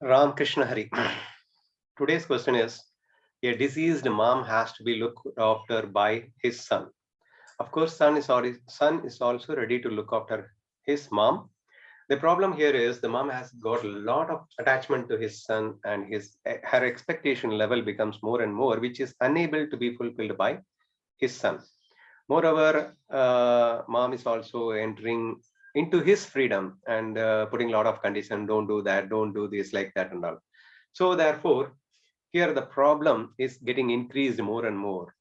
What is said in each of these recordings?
Ram Krishna Hari. Today's question is, a deceased mom has to be looked after by his son. Of course, son is also ready to look after his mom. The problem here is the mom has got a lot of attachment to his son, and his her expectation level becomes more and more, which is unable to be fulfilled by his son. Moreover, mom is also entering into his freedom and putting a lot of condition, don't do that, don't do this, like that and all. So therefore, here the problem is getting increased more and more.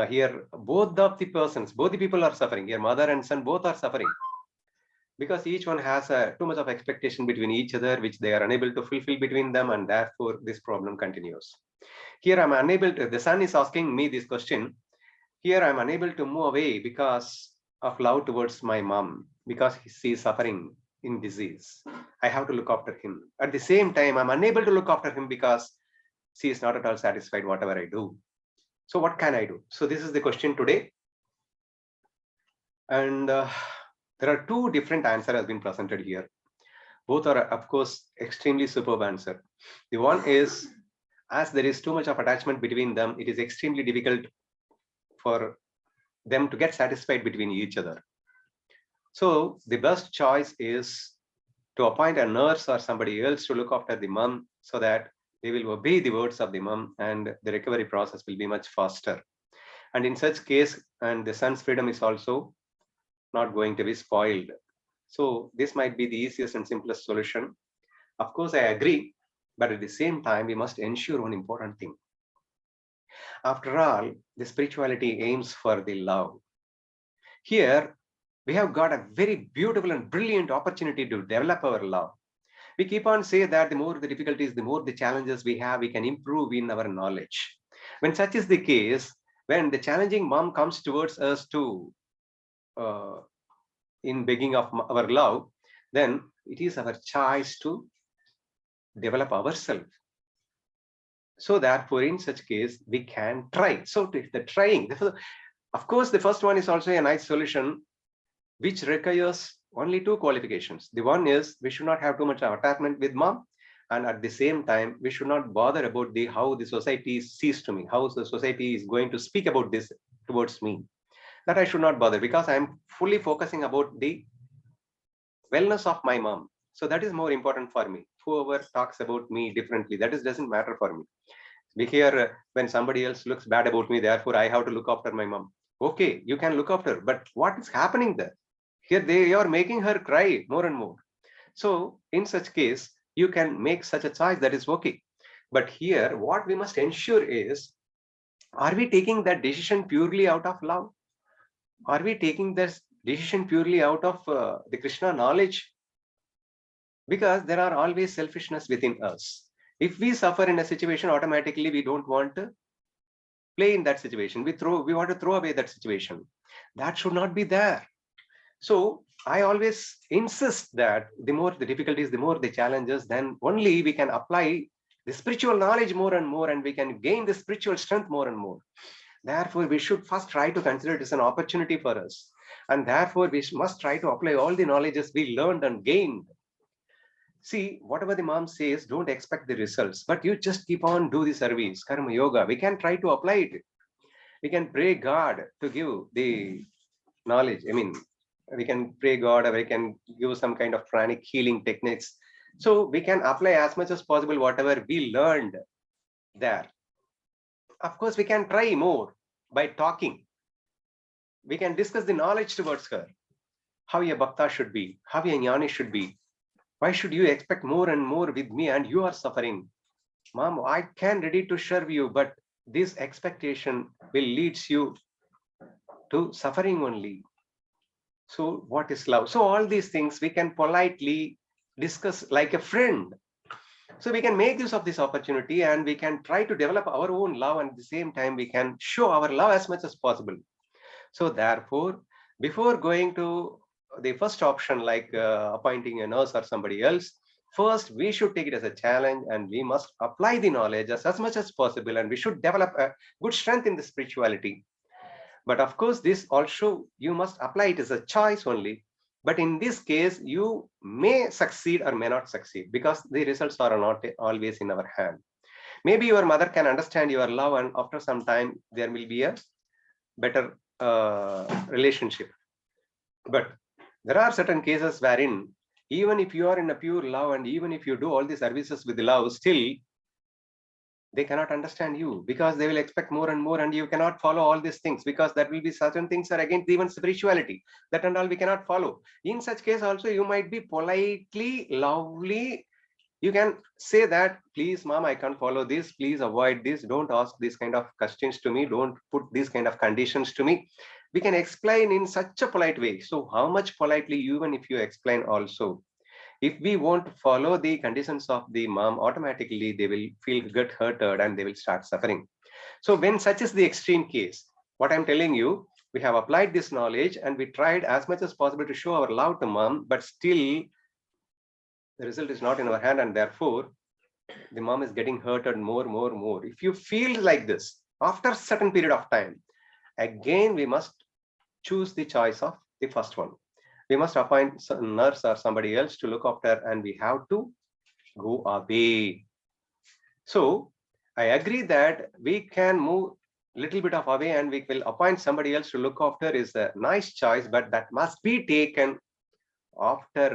Here, both the people are suffering. Here, mother and son both are suffering because each one has too much of expectation between each other, which they are unable to fulfill between them, and therefore this problem continues. Here, I'm unable to. The son is asking me this question. Here, I'm unable to move away because of love towards my mom, because she is suffering in disease. I have to look after him. At the same time, I'm unable to look after him because she is not at all satisfied whatever I do. So what can I do? So this is the question today. And there are two different answers has been presented here. Both are, of course, extremely superb answer. The one is, as there is too much of attachment between them, it is extremely difficult for them to get satisfied between each other. So the best choice is to appoint a nurse or somebody else to look after the mom so that they will obey the words of the mom and the recovery process will be much faster. And in such case, and the son's freedom is also not going to be spoiled. So this might be the easiest and simplest solution. Of course, I agree, but at the same time, we must ensure one important thing. After all, the spirituality aims for the love. Here, we have got a very beautiful and brilliant opportunity to develop our love. We keep on saying that the more the difficulties, the more the challenges we have, we can improve in our knowledge. When such is the case, when the challenging mom comes towards us to in begging of our love, then it is our choice to develop ourselves. So therefore, in such case, we can try. So the trying, of course, the first one is also a nice solution, which requires only two qualifications. The one is we should not have too much of attachment with mom, and at the same time, we should not bother about the how the society sees to me, how the society is going to speak about this towards me. That I should not bother because I'm fully focusing about the wellness of my mom. So that is more important for me. Whoever talks about me differently, that is doesn't matter for me. We hear when somebody else looks bad about me, therefore I have to look after my mom. Okay, you can look after, but what is happening there? Here they are making her cry more and more. So in such case, you can make such a choice, that is okay. But here, what we must ensure is, are we taking that decision purely out of love? Are we taking this decision purely out of the Krishna knowledge? Because there are always selfishness within us. If we suffer in a situation, automatically we don't want to play in that situation. We want to throw away that situation. That should not be there. So I always insist that the more the difficulties, the more the challenges, then only we can apply the spiritual knowledge more and more, and we can gain the spiritual strength more and more. Therefore, we should first try to consider it as an opportunity for us. And therefore, we must try to apply all the knowledges we learned and gained. See, whatever the mom says, don't expect the results, but you just keep on do the service, karma yoga. We can try to apply it. We can pray God to give the knowledge. I mean, we can pray God, or we can give some kind of pranic healing techniques. So we can apply as much as possible whatever we learned there. Of course, we can try more by talking. We can discuss the knowledge towards her, how a bhakta should be, how a jnani should be. Why should you expect more and more with me and you are suffering? Mom, I can ready to serve you, but this expectation will leads you to suffering only. So what is love? So all these things we can politely discuss like a friend. So we can make use of this opportunity and we can try to develop our own love, and at the same time we can show our love as much as possible. So therefore, before going to the first option like appointing a nurse or somebody else, first we should take it as a challenge and we must apply the knowledge as much as possible, and we should develop a good strength in the spirituality. But of course, this also you must apply it as a choice only. But in this case, you may succeed or may not succeed because the results are not always in our hand. Maybe your mother can understand your love, and after some time there will be a better relationship. But there are certain cases wherein even if you are in a pure love and even if you do all the services with love, still they cannot understand you because they will expect more and more, and you cannot follow all these things because that will be certain things are against even spirituality. That and all we cannot follow. In such case also, you might be politely, lovely. You can say that, please, mom, I can't follow this. Please avoid this. Don't ask these kind of questions to me. Don't put these kind of conditions to me. We can explain in such a polite way. So how much politely, even if you explain also, if we won't follow the conditions of the mom, automatically they will get hurted and they will start suffering. So when such is the extreme case, what I'm telling you, we have applied this knowledge and we tried as much as possible to show our love to mom, but still the result is not in our hand, and therefore the mom is getting hurted more. If you feel like this after a certain period of time, again we must choose the choice of the first one. We must appoint a nurse or somebody else to look after, and we have to go away. So I agree that we can move little bit of away and we will appoint somebody else to look after is a nice choice, but that must be taken after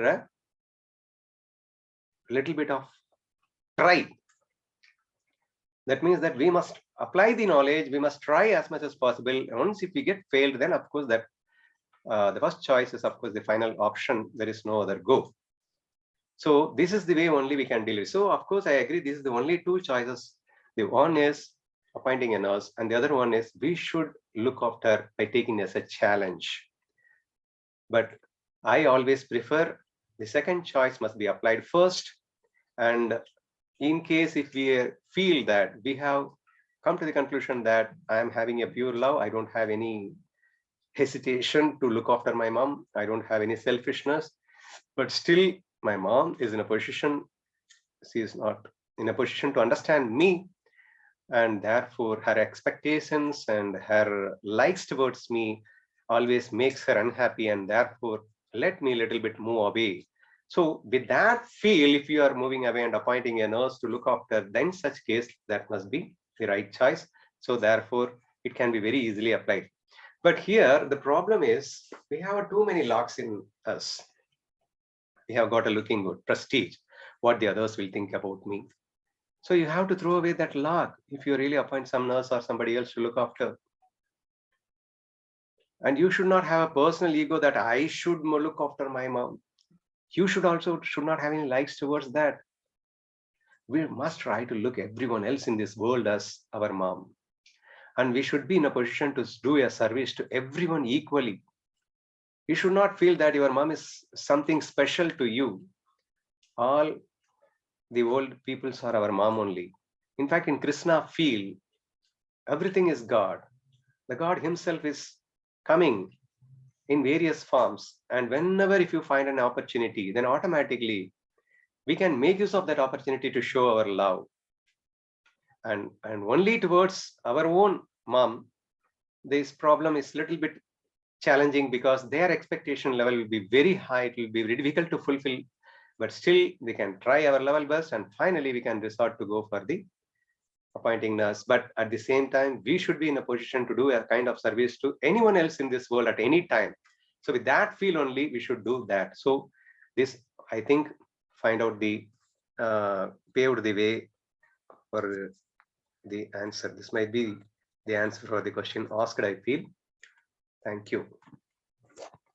a little bit of try. That means that we must apply the knowledge, we must try as much as possible. Once if we get failed, then of course that the first choice is of course the final option. There is no other go. So this is the way only we can deal with. So of course I agree, this is the only two choices. The one is appointing a nurse, and the other one is we should look after by taking as a challenge. But I always prefer the second choice must be applied first. And in case if we feel that we have come to the conclusion that I am having a pure love, I don't have any hesitation to look after my mom, I don't have any selfishness, but still my mom is in a position, she is not in a position to understand me, and therefore her expectations and her likes towards me always makes her unhappy, and therefore let me a little bit move away. So with that feel, if you are moving away and appointing a nurse to look after, then such case that must be the right choice. So therefore it can be very easily applied. But here the problem is we have too many locks in us. We have got a looking good, prestige, what the others will think about me. So you have to throw away that lock if you really appoint some nurse or somebody else to look after. And you should not have a personal ego that I should look after my mom. You should not have any likes towards that. We must try to look everyone else in this world as our mom. And we should be in a position to do a service to everyone equally. You should not feel that your mom is something special to you. All the world peoples are our mom only. In fact, in Krishna feel, everything is God. The God himself is coming in various forms. And whenever if you find an opportunity, then automatically we can make use of that opportunity to show our love. And only towards our own mom, this problem is little bit challenging because their expectation level will be very high. It will be very difficult to fulfill, but still we can try our level best, and finally we can resort to go for the appointing nurse. But at the same time, we should be in a position to do a kind of service to anyone else in this world at any time. So with that feel only, we should do that. So this, I think, find out the paved the way for the answer. This might be the answer for the question asked, I feel. Thank you.